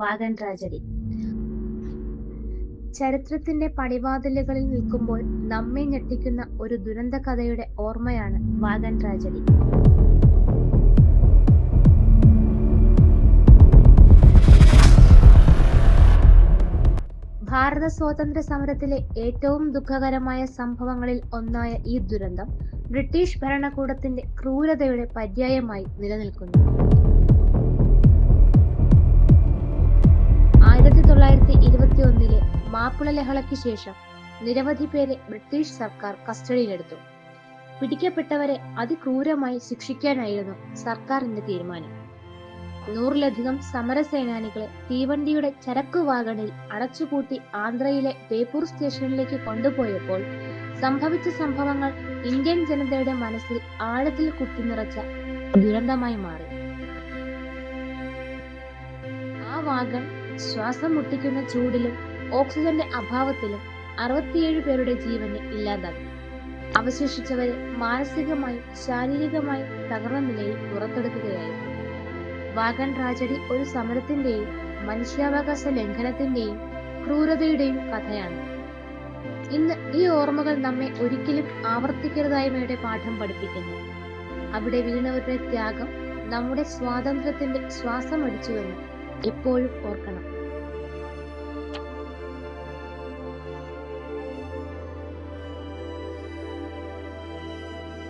Wagon tragedy. ചരിത്രത്തിന്റെ പടിവാതിലുകളിൽ നിൽക്കുമ്പോൾ നമ്മെ ഞെട്ടിക്കുന്ന ഒരു ദുരന്ത കഥയുടെ ഓർമ്മയാണ് വാഗൺ ട്രാജഡി. ഭാരത സ്വാതന്ത്ര്യ സമരത്തിലെ ഏറ്റവും ദുഃഖകരമായ സംഭവങ്ങളിൽ ഒന്നായ ഈ ദുരന്തം ബ്രിട്ടീഷ് ഭരണകൂടത്തിന്റെ ക്രൂരതയുടെ പര്യായമായി നിലനിൽക്കുന്നു. 1921 മാപ്പിള ലഹളയ്ക്ക് ശേഷം നിരവധി പേരെ ബ്രിട്ടീഷ് സർക്കാർ കസ്റ്റഡിയിലെടുത്തു. പിടിക്കപ്പെട്ടവരെ അതിക്രൂരമായി ശിക്ഷിക്കാനായിരുന്നു സർക്കാരിന്റെ തീരുമാനം. 100-ലധികം സമരസേനാനികളെ തീവണ്ടിയുടെ ചരക്കു വാഗണിൽ അടച്ചുപൂട്ടി ആന്ധ്രയിലെ ബേപ്പൂർ സ്റ്റേഷനിലേക്ക് കൊണ്ടുപോയപ്പോൾ സംഭവിച്ച സംഭവങ്ങൾ ഇന്ത്യൻ ജനതയുടെ മനസ്സിൽ ആഴത്തിൽ കുത്തിനിറച്ച ദുരന്തമായി മാറി. ആ വാഗൺ ശ്വാസം മുട്ടിക്കുന്ന ചൂടിലും ഓക്സിജന്റെ അഭാവത്തിലും 67 പേരുടെ ജീവനെ ഇല്ലാതാക്കി. അവശേഷിച്ചവരെ മാനസികമായും ശാരീരികമായും തകർന്ന നിലയിൽ പുറത്തെടുക്കുകയായിരുന്നു. വാഗൺ ട്രാജഡി ഒരു സമരത്തിന്റെയും മനുഷ്യാവകാശ ലംഘനത്തിന്റെയും ക്രൂരതയുടെയും കഥയാണ്. ഇന്ന് ഈ ഓർമ്മകൾ നമ്മെ ഒരിക്കലും ആവർത്തിക്കരുതായ്മയുടെ പാഠം പഠിപ്പിക്കുന്നു. അവിടെ വീണവരുടെ ത്യാഗം നമ്മുടെ സ്വാതന്ത്ര്യത്തിന്റെ ശ്വാസമടിച്ചുവെന്ന് എപ്പോഴും ഓർക്കണം.